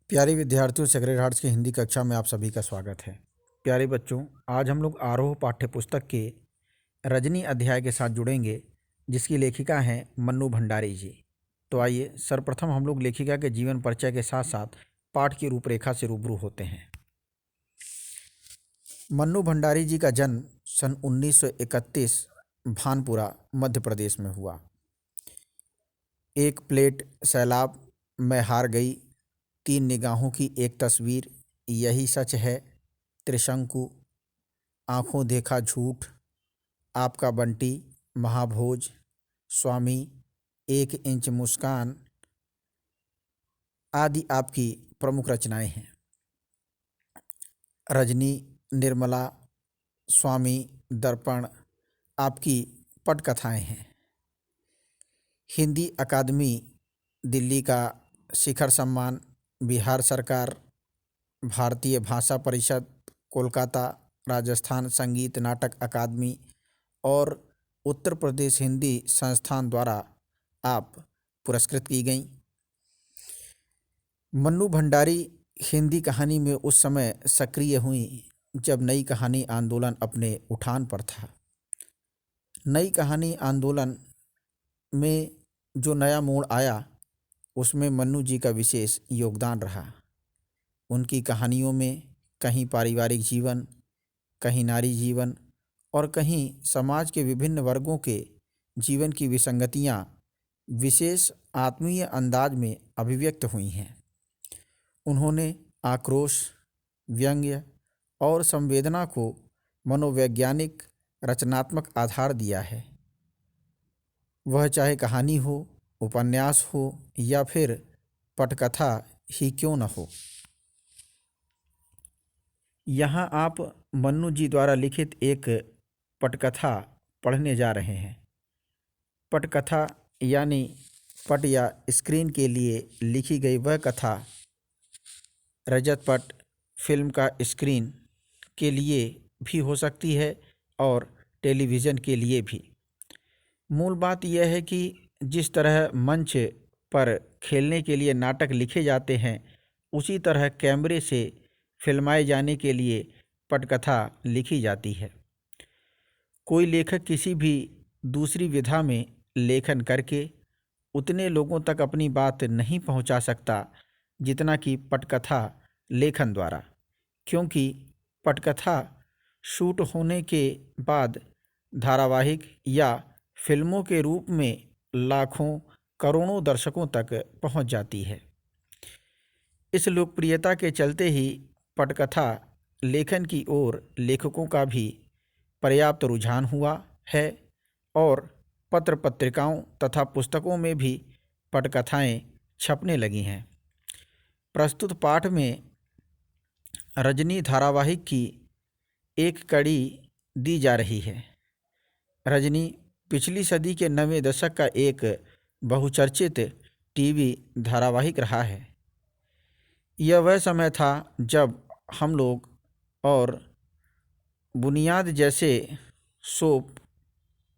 प्यारे विद्यार्थियों, sacred hearts की हिंदी कक्षा में आप सभी का स्वागत है। प्यारे बच्चों, आज हम लोग आरोह पाठ्य पुस्तक के रजनी अध्याय के साथ जुड़ेंगे, जिसकी लेखिका हैं मन्नू भंडारी जी। तो आइए सर्वप्रथम हम लोग लेखिका के जीवन परिचय के साथ साथ पाठ की रूपरेखा से रूबरू होते हैं। मन्नू भंडारी जी का जन्म सन 1931 भानपुरा मध्य प्रदेश में हुआ। एक प्लेट सैलाब में हार गई, तीन निगाहों की एक तस्वीर, यही सच है, त्रिशंकु, आंखों देखा झूठ, आपका बंटी, महाभोज, स्वामी, एक इंच मुस्कान आदि आपकी प्रमुख रचनाएं हैं। रजनी, निर्मला, स्वामी, दर्पण आपकी पटकथाएं हैं। हिंदी अकादमी दिल्ली का शिखर सम्मान, बिहार सरकार, भारतीय भाषा परिषद कोलकाता, राजस्थान संगीत नाटक अकादमी और उत्तर प्रदेश हिंदी संस्थान द्वारा आप पुरस्कृत की गईं। मन्नू भंडारी हिंदी कहानी में उस समय सक्रिय हुई जब नई कहानी आंदोलन अपने उठान पर था। नई कहानी आंदोलन में जो नया मोड़ आया, उसमें मन्नू जी का विशेष योगदान रहा। उनकी कहानियों में कहीं पारिवारिक जीवन, कहीं नारी जीवन और कहीं समाज के विभिन्न वर्गों के जीवन की विसंगतियां विशेष आत्मीय अंदाज में अभिव्यक्त हुई हैं। उन्होंने आक्रोश, व्यंग्य और संवेदना को मनोवैज्ञानिक रचनात्मक आधार दिया है। वह चाहे कहानी हो, उपन्यास हो या फिर पटकथा ही क्यों न हो। यहाँ आप मन्नू जी द्वारा लिखित एक पटकथा पढ़ने जा रहे हैं। पटकथा यानी पट या स्क्रीन के लिए लिखी गई वह कथा रजत पट फिल्म का स्क्रीन के लिए भी हो सकती है और टेलीविज़न के लिए भी। मूल बात यह है कि जिस तरह मंच पर खेलने के लिए नाटक लिखे जाते हैं, उसी तरह कैमरे से फिल्माए जाने के लिए पटकथा लिखी जाती है। कोई लेखक किसी भी दूसरी विधा में लेखन करके उतने लोगों तक अपनी बात नहीं पहुंचा सकता जितना कि पटकथा लेखन द्वारा, क्योंकि पटकथा शूट होने के बाद धारावाहिक या फिल्मों के रूप में लाखों करोड़ों दर्शकों तक पहुंच जाती है। इस लोकप्रियता के चलते ही पटकथा लेखन की ओर लेखकों का भी पर्याप्त रुझान हुआ है और पत्र पत्रिकाओं तथा पुस्तकों में भी पटकथाएं छपने लगी हैं। प्रस्तुत पाठ में रजनी धारावाहिक की एक कड़ी दी जा रही है। रजनी पिछली सदी के 90 दशक का एक बहुचर्चित टीवी धारावाहिक रहा है। यह वह समय था जब हम लोग और बुनियाद जैसे सोप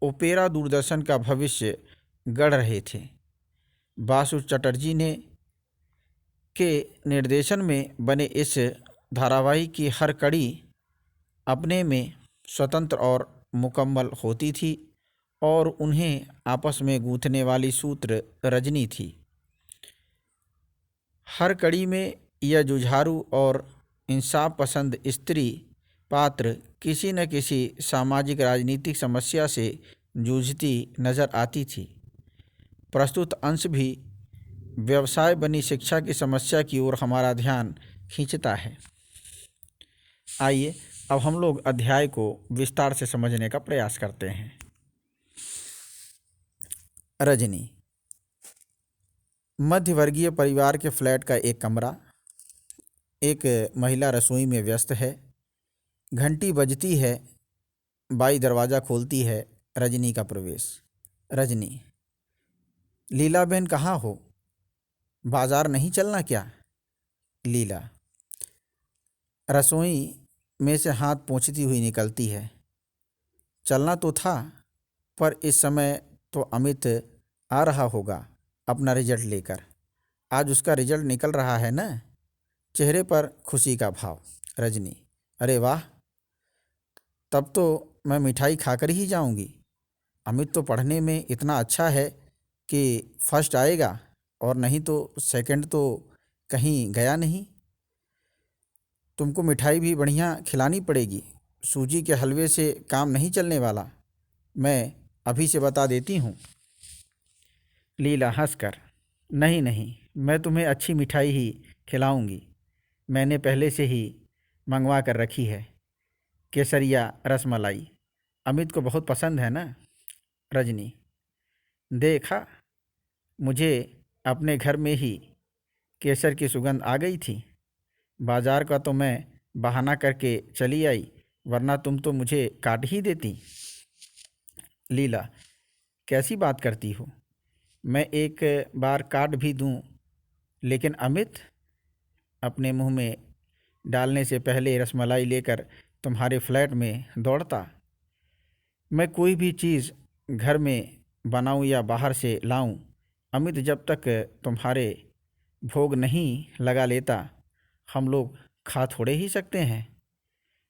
ओपेरा दूरदर्शन का भविष्य गढ़ रहे थे। बासु चटर्जी ने के निर्देशन में बने इस धारावाहिक की हर कड़ी अपने में स्वतंत्र और मुकम्मल होती थी और उन्हें आपस में गूंथने वाली सूत्र रजनी थी। हर कड़ी में यह जुझारू और इंसाफ पसंद स्त्री पात्र किसी न किसी सामाजिक राजनीतिक समस्या से जूझती नजर आती थी। प्रस्तुत अंश भी व्यवसाय बनी शिक्षा की समस्या की ओर हमारा ध्यान खींचता है। आइए अब हम लोग अध्याय को विस्तार से समझने का प्रयास करते हैं। रजनी मध्यवर्गीय परिवार के फ्लैट का एक कमरा। एक महिला रसोई में व्यस्त है। घंटी बजती है। बाई दरवाज़ा खोलती है। रजनी का प्रवेश। रजनी, लीला बहन कहाँ हो? बाजार नहीं चलना क्या? लीला रसोई में से हाथ पोंछती हुई निकलती है। चलना तो था, पर इस समय तो अमित आ रहा होगा अपना रिजल्ट लेकर। आज उसका रिजल्ट निकल रहा है ना? चेहरे पर खुशी का भाव। रजनी, अरे वाह, तब तो मैं मिठाई खाकर ही जाऊंगी। अमित तो पढ़ने में इतना अच्छा है कि फर्स्ट आएगा, और नहीं तो सेकंड तो कहीं गया नहीं। तुमको मिठाई भी बढ़िया खिलानी पड़ेगी, सूजी के हलवे से काम नहीं चलने वाला, मैं अभी से बता देती हूँ। लीला हंसकर, नहीं नहीं, मैं तुम्हें अच्छी मिठाई ही खिलाऊंगी। मैंने पहले से ही मंगवा कर रखी है, केसरिया रसमलाई। अमित को बहुत पसंद है ना। रजनी, देखा, मुझे अपने घर में ही केसर की सुगंध आ गई थी। बाजार का तो मैं बहाना करके चली आई, वरना तुम तो मुझे काट ही देती। लीला, कैसी बात करती हो, मैं एक बार काट भी दूं, लेकिन अमित अपने मुंह में डालने से पहले रसमलाई लेकर तुम्हारे फ्लैट में दौड़ता। मैं कोई भी चीज़ घर में बनाऊं या बाहर से लाऊं, अमित जब तक तुम्हारे भोग नहीं लगा लेता, हम लोग खा थोड़े ही सकते हैं।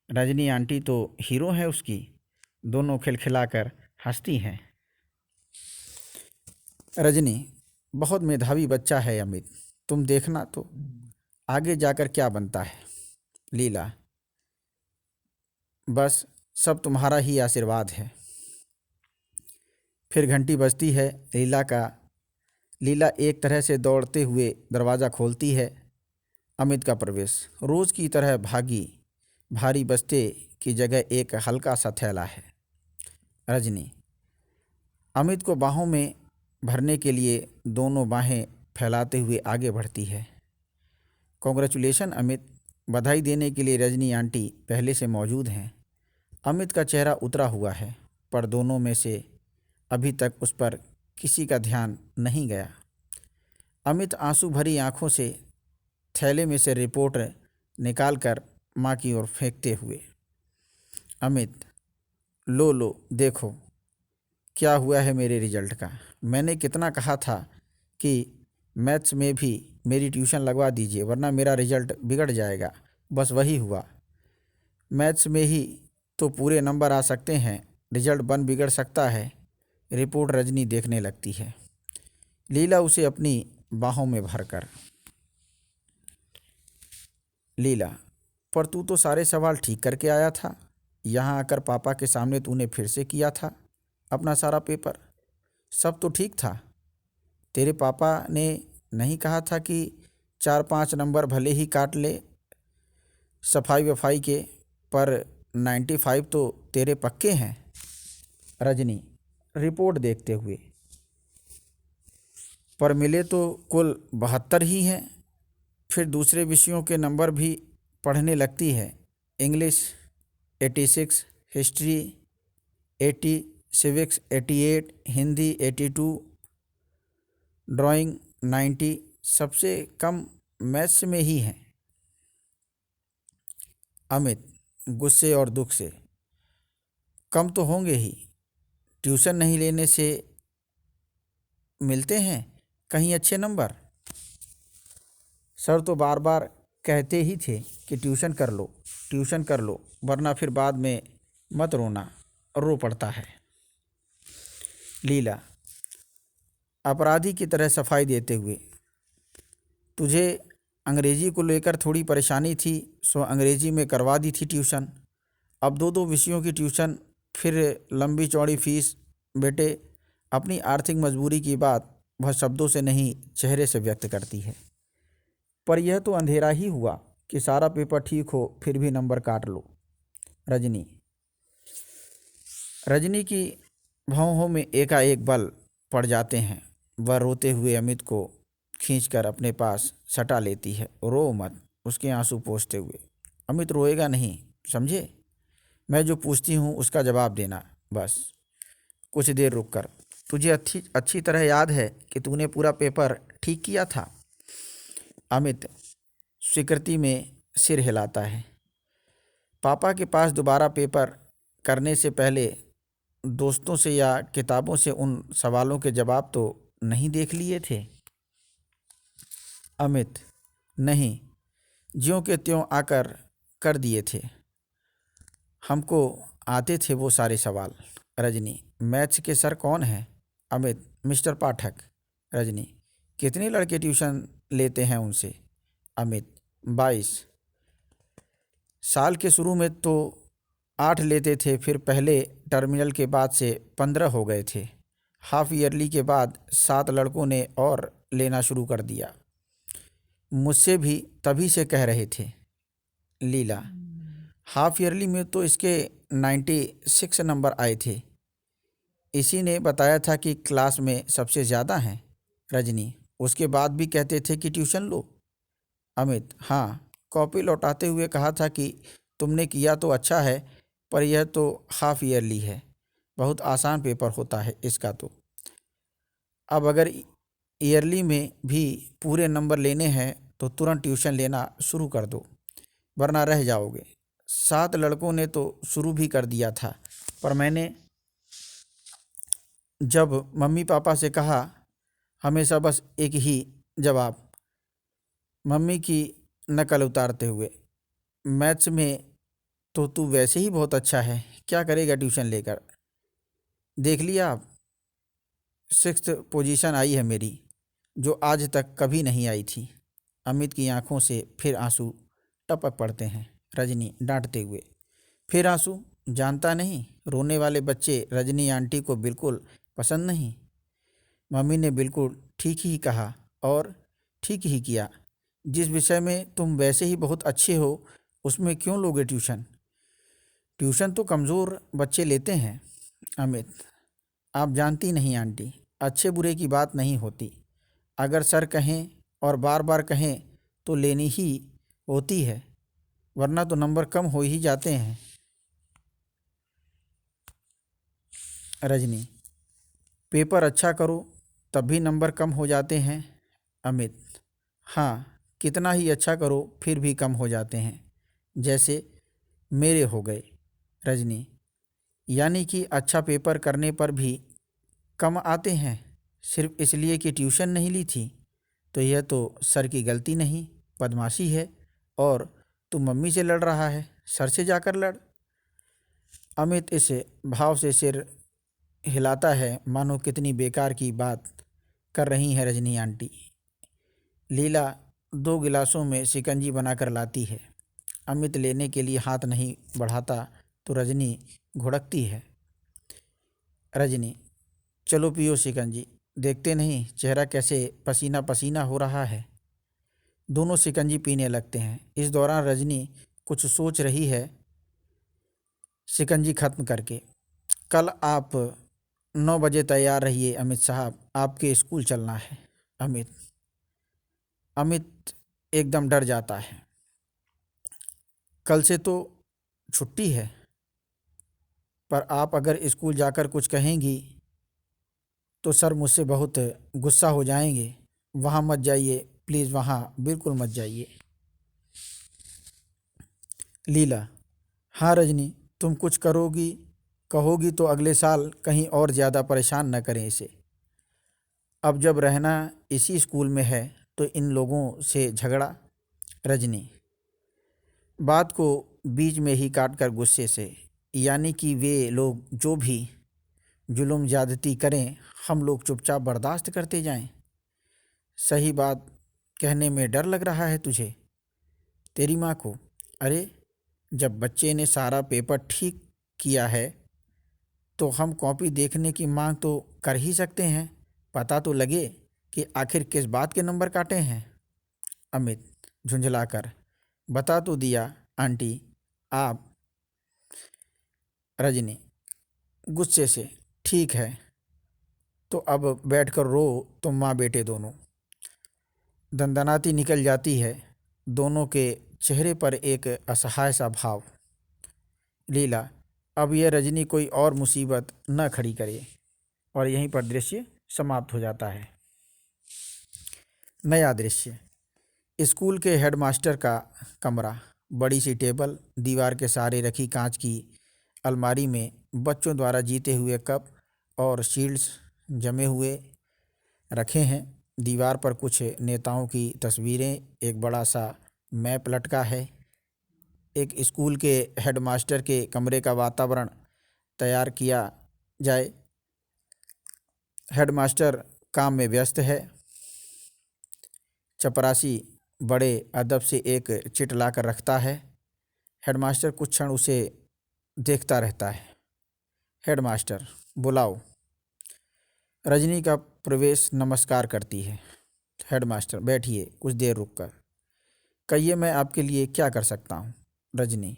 रजनी आंटी तो हीरो है उसकी। दोनों खिलखिलाकर हंसती हैं। रजनी, बहुत मेधावी बच्चा है अमित, तुम देखना तो आगे जाकर क्या बनता है। लीला, बस सब तुम्हारा ही आशीर्वाद है। फिर घंटी बजती है। लीला एक तरह से दौड़ते हुए दरवाज़ा खोलती है। अमित का प्रवेश रोज़ की तरह भारी बस्ते की जगह एक हल्का सा थैला है। रजनी अमित को बाहों में भरने के लिए दोनों बाहें फैलाते हुए आगे बढ़ती है। कॉन्ग्रेचुलेशन अमित, बधाई देने के लिए रजनी आंटी पहले से मौजूद हैं। अमित का चेहरा उतरा हुआ है, पर दोनों में से अभी तक उस पर किसी का ध्यान नहीं गया। अमित आंसू भरी आंखों से थैले में से रिपोर्ट निकालकर माँ की ओर फेंकते हुए, अमित, लो देखो क्या हुआ है मेरे रिजल्ट का। मैंने कितना कहा था कि मैथ्स में भी मेरी ट्यूशन लगवा दीजिए, वरना मेरा रिजल्ट बिगड़ जाएगा। बस वही हुआ। मैथ्स में ही तो पूरे नंबर आ सकते हैं, रिजल्ट बिगड़ सकता है। रिपोर्ट रजनी देखने लगती है। लीला उसे अपनी बाहों में भरकर, लीला, पर तू तो सारे सवाल ठीक करके आया था। यहाँ आकर पापा के सामने तूने फिर से किया था अपना सारा पेपर। सब तो ठीक था। तेरे पापा ने नहीं कहा था कि 4-5 नंबर भले ही काट ले सफाई वफाई के, पर 95 तो तेरे पक्के हैं। रजनी रिपोर्ट देखते हुए, पर मिले तो कुल 72 ही हैं। फिर दूसरे विषयों के नंबर भी पढ़ने लगती है। English 86, history 80, civics 88, Hindi 82, drawing 90, सबसे कम मैथ्स में ही हैं। अमित गुस्से और दुख से, कम तो होंगे ही, ट्यूशन नहीं लेने से मिलते हैं कहीं अच्छे नंबर। सर तो बार बार कहते ही थे कि ट्यूशन कर लो, वरना फिर बाद में मत रोना, रो पड़ता है। लीला अपराधी की तरह सफाई देते हुए, तुझे अंग्रेजी को लेकर थोड़ी परेशानी थी, सो अंग्रेजी में करवा दी थी ट्यूशन। अब दो विषयों की ट्यूशन, फिर लंबी चौड़ी फीस। बेटे, अपनी आर्थिक मजबूरी की बात वह शब्दों से नहीं, चेहरे से व्यक्त करती है। पर यह तो अंधेरा ही हुआ कि सारा पेपर ठीक हो फिर भी नंबर काट लो। रजनी की भौहों में एकाएक बल पड़ जाते हैं। वह रोते हुए अमित को खींचकर अपने पास सटा लेती है। रो मत, उसके आंसू पोंछते हुए। अमित रोएगा नहीं, समझे। मैं जो पूछती हूँ उसका जवाब देना, बस। कुछ देर रुक कर, तुझे अच्छी तरह याद है कि तूने पूरा पेपर ठीक किया था। अमित स्वीकृति में सिर हिलाता है। पापा के पास दोबारा पेपर करने से पहले दोस्तों से या किताबों से उन सवालों के जवाब तो नहीं देख लिए थे। अमित, नहीं, ज्यों के त्यों आकर कर दिए थे। हमको आते थे वो सारे सवाल। रजनी, मैथ्स के सर कौन है? अमित, मिस्टर पाठक। रजनी, कितने लड़के ट्यूशन लेते हैं उनसे? अमित, 22। साल के शुरू में तो 8 लेते थे, फिर पहले टर्मिनल के बाद से 15 हो गए थे। हाफ ईयरली के बाद 7 लड़कों ने और लेना शुरू कर दिया। मुझसे भी तभी से कह रहे थे। लीला, हाफ ईयरली में तो इसके 96 नंबर आए थे। इसी ने बताया था कि क्लास में सबसे ज़्यादा हैं। रजनी, उसके बाद भी कहते थे कि ट्यूशन लो। अमित, हाँ, कॉपी लौटाते हुए कहा था कि तुमने किया तो अच्छा है, पर यह तो हाफ ईयरली है, बहुत आसान पेपर होता है इसका तो। अब अगर ईयरली में भी पूरे नंबर लेने हैं तो तुरंत ट्यूशन लेना शुरू कर दो, वरना रह जाओगे। 7 लड़कों ने तो शुरू भी कर दिया था, पर मैंने जब मम्मी पापा से कहा, हमेशा बस एक ही जवाब, मम्मी की नकल उतारते हुए, मैथ्स में तो तू वैसे ही बहुत अच्छा है, क्या करेगा ट्यूशन लेकर? देख लिया आप, 6th पोजीशन आई है मेरी, जो आज तक कभी नहीं आई थी। अमित की आंखों से फिर आंसू टपक पड़ते हैं। रजनी डांटते हुए, फिर आंसू? जानता नहीं, रोने वाले बच्चे रजनी आंटी को बिल्कुल पसंद नहीं। मम्मी ने बिल्कुल ठीक ही कहा और ठीक ही किया। जिस विषय में तुम वैसे ही बहुत अच्छे हो, उसमें क्यों लोगे ट्यूशन? ट्यूशन तो कमज़ोर बच्चे लेते हैं। अमित, आप जानती नहीं आंटी, अच्छे बुरे की बात नहीं होती। अगर सर कहें और बार बार कहें तो लेनी ही होती है, वरना तो नंबर कम हो ही जाते हैं। रजनी, पेपर अच्छा करो तब भी नंबर कम हो जाते हैं। अमित, हाँ, कितना ही अच्छा करो फिर भी कम हो जाते हैं, जैसे मेरे हो गए। रजनी, यानी कि अच्छा पेपर करने पर भी कम आते हैं, सिर्फ इसलिए कि ट्यूशन नहीं ली थी? तो यह तो सर की गलती नहीं, बदमाशी है। और तू मम्मी से लड़ रहा है, सर से जाकर लड़। अमित इस भाव से सिर हिलाता है मानो कितनी बेकार की बात कर रही हैं रजनी आंटी। लीला 2 गिलासों में शिकंजी बनाकर लाती है। अमित लेने के लिए हाथ नहीं बढ़ाता तो रजनी घुड़कती है। रजनी, चलो पियो शिकंजी, देखते नहीं चेहरा कैसे पसीना पसीना हो रहा है। दोनों शिकंजी पीने लगते हैं। इस दौरान रजनी कुछ सोच रही है। शिकंजी खत्म करके, कल आप 9 बजे तैयार रहिए अमित साहब, आपके स्कूल चलना है। अमित अमित एकदम डर जाता है। कल से तो छुट्टी है, पर आप अगर स्कूल जाकर कुछ कहेंगी तो सर मुझसे बहुत गुस्सा हो जाएंगे। वहाँ मत जाइए प्लीज़, वहाँ बिल्कुल मत जाइए। लीला, हाँ रजनी, तुम कुछ करोगी कहोगी तो अगले साल कहीं और ज़्यादा परेशान न करें इसे। अब जब रहना इसी स्कूल में है तो इन लोगों से झगड़ा। रजनी, बात को बीच में ही काट कर गुस्से से, यानी कि वे लोग जो भी जुल्म ज़्यादती करें हम लोग चुपचाप बर्दाश्त करते जाएं? सही बात कहने में डर लग रहा है तुझे? तेरी माँ को? अरे, जब बच्चे ने सारा पेपर ठीक किया है तो हम कॉपी देखने की मांग तो कर ही सकते हैं, पता तो लगे कि आखिर किस बात के नंबर काटे हैं। अमित झुंझलाकर, बता तो दिया आंटी आप। रजनी गुस्से से, ठीक है, तो अब बैठकर रो तुम माँ बेटे दोनों। दंदनाती निकल जाती है। दोनों के चेहरे पर एक असहाय सा भाव। लीला, अब यह रजनी कोई और मुसीबत न खड़ी करे। और यहीं पर दृश्य समाप्त हो जाता है। नया दृश्य, स्कूल के हेडमास्टर का कमरा। बड़ी सी टेबल, दीवार के सहारे रखी कांच की अलमारी में बच्चों द्वारा जीते हुए कप और शील्ड्स जमे हुए रखे हैं। दीवार पर कुछ नेताओं की तस्वीरें, एक बड़ा सा मैप लटका है। एक स्कूल के हेडमास्टर के कमरे का वातावरण तैयार किया जाए। हेडमास्टर काम में व्यस्त है। चपरासी बड़े अदब से एक चिट लाकर रखता है। हेडमास्टर कुछ क्षण उसे देखता रहता है। हेडमास्टर, बुलाओ। रजनी का प्रवेश नमस्कार करती है। हेडमास्टर, बैठिए कुछ देर रुक कर। कहिए मैं आपके लिए क्या कर सकता हूँ। रजनी,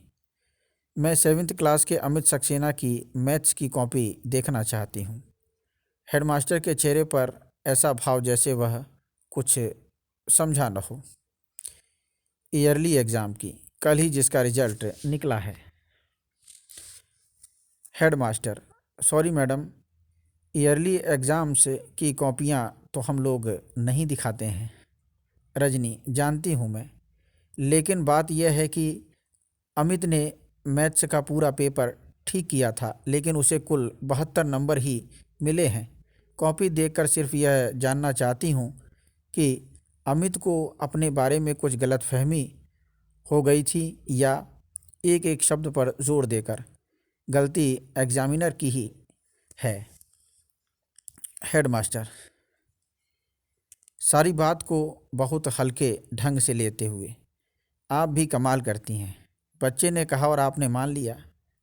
मैं 7वीं क्लास के अमित सक्सेना की मैथ्स की कॉपी देखना चाहती हूँ। हेडमास्टर के चेहरे पर ऐसा भाव जैसे वह कुछ समझा न हो। ईयरली एग्ज़ाम की, कल ही जिसका रिजल्ट निकला है। Headmaster, sorry madam, yearly exams की कॉपियाँ तो हम लोग नहीं दिखाते हैं। रजनी, जानती हूँ मैं, लेकिन बात यह है कि अमित ने मैथ्स का पूरा पेपर ठीक किया था, लेकिन उसे कुल 72 नंबर ही मिले हैं। कॉपी देखकर सिर्फ यह जानना चाहती हूँ कि अमित को अपने बारे में कुछ गलतफहमी हो गई थी या एक एक शब्द पर जोर देकर गलती एग्जामिनर की ही है। हेडमास्टर, सारी बात को बहुत हल्के ढंग से लेते हुए, आप भी कमाल करती हैं। बच्चे ने कहा और आपने मान लिया।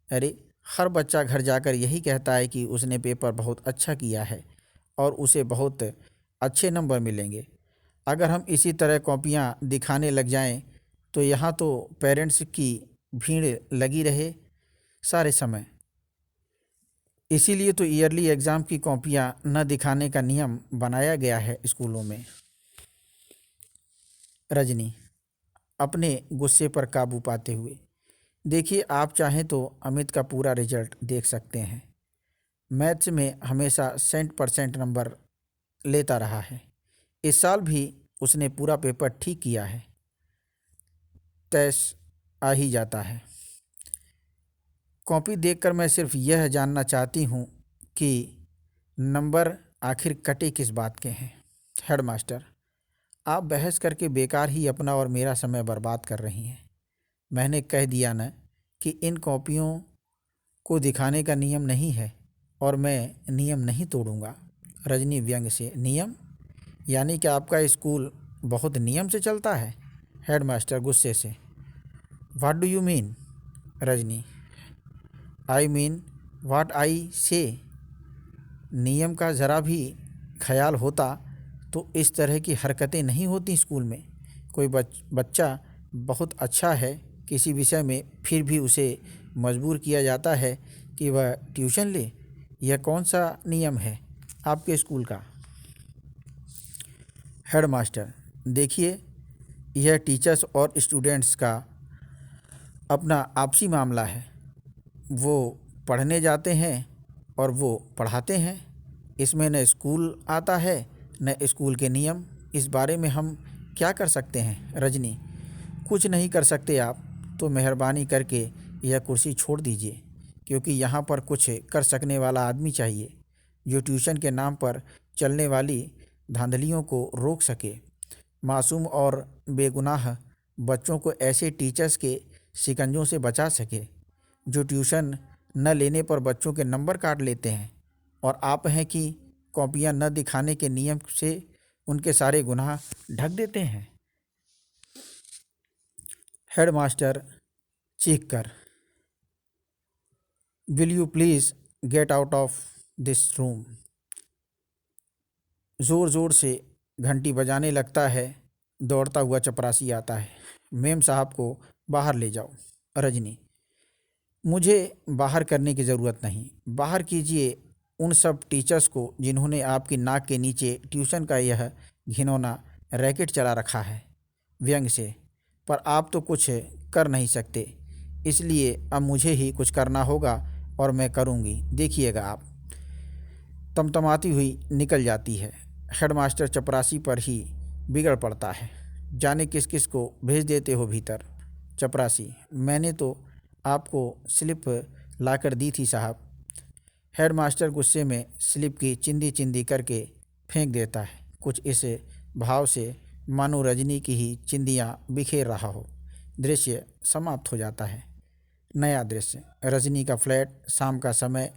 अरे, हर बच्चा घर जाकर यही कहता है कि उसने पेपर बहुत अच्छा किया है और उसे बहुत अच्छे नंबर मिलेंगे। अगर हम इसी तरह कॉपियाँ दिखाने लग जाएं तो यहाँ तो पेरेंट्स की भीड़ लगी रहे सारे समय। इसीलिए तो ईयरली एग्ज़ाम की कॉपियाँ न दिखाने का नियम बनाया गया है स्कूलों में। रजनी, अपने गुस्से पर काबू पाते हुए, देखिए आप चाहें तो अमित का पूरा रिजल्ट देख सकते हैं। मैथ्स में हमेशा 100% नंबर लेता रहा है। इस साल भी उसने पूरा पेपर ठीक किया है। तैश आ ही जाता है। कॉपी देखकर मैं सिर्फ यह जानना चाहती हूँ कि नंबर आखिर कटे किस बात के हैं। हेडमास्टर, आप बहस करके बेकार ही अपना और मेरा समय बर्बाद कर रही हैं। मैंने कह दिया न कि इन कॉपियों को दिखाने का नियम नहीं है और मैं नियम नहीं तोड़ूंगा। रजनी व्यंग से, नियम? यानी कि आपका स्कूल बहुत नियम से चलता है? हेडमास्टर गुस्से से, what do you mean? Rajni, I mean what I से। नियम का ज़रा भी ख्याल होता तो इस तरह की हरकतें नहीं होती स्कूल में। कोई बच्चा बहुत अच्छा है किसी विषय में, फिर भी उसे मजबूर किया जाता है कि वह ट्यूशन ले। यह कौन सा नियम है आपके स्कूल का? हेडमास्टर, देखिए, यह टीचर्स और स्टूडेंट्स का अपना आपसी मामला है। वो पढ़ने जाते हैं और वो पढ़ाते हैं। इसमें न स्कूल आता है न स्कूल के नियम। इस बारे में हम क्या कर सकते हैं? रजनी, कुछ नहीं कर सकते आप तो मेहरबानी करके यह कुर्सी छोड़ दीजिए, क्योंकि यहाँ पर कुछ कर सकने वाला आदमी चाहिए जो ट्यूशन के नाम पर चलने वाली धांधलियों को रोक सके। मासूम और बेगुनाह बच्चों को ऐसे टीचर्स के शिकंजों से बचा सके जो ट्यूशन न लेने पर बच्चों के नंबर काट लेते हैं, और आप हैं कि कॉपियां न दिखाने के नियम से उनके सारे गुनाह ढक देते हैं। हेडमास्टर चीख कर, will you please get out of this room. ज़ोर ज़ोर से घंटी बजाने लगता है। दौड़ता हुआ चपरासी आता है। मेम साहब को बाहर ले जाओ। रजनी, मुझे बाहर करने की ज़रूरत नहीं। बाहर कीजिए उन सब टीचर्स को जिन्होंने आपकी नाक के नीचे ट्यूशन का यह घिनौना रैकेट चला रखा है। व्यंग से, पर आप तो कुछ कर नहीं सकते, इसलिए अब मुझे ही कुछ करना होगा और मैं करूँगी, देखिएगा आप। तमतमाती हुई निकल जाती है। हेडमास्टर चपरासी पर ही बिगड़ पड़ता है। जाने किस किस को भेज देते हो भीतर। चपरासी, मैंने तो आपको स्लिप लाकर दी थी साहब। हेडमास्टर गुस्से में स्लिप की चिंदी चिंदी करके फेंक देता है। कुछ इस भाव से, मानो रजनी की ही चिंदियाँ बिखेर रहा हो। दृश्य समाप्त हो जाता है। नया दृश्य, रजनी का फ्लैट, शाम का समय,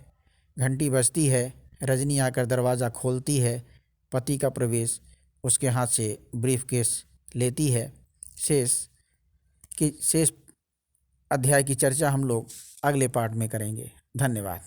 घंटी बजती है, रजनी आकर दरवाज़ा खोलती है, पति का प्रवेश, उसके हाथ से ब्रीफकेस लेती है। शेष अध्याय की चर्चा हम लोग अगले पार्ट में करेंगे। धन्यवाद।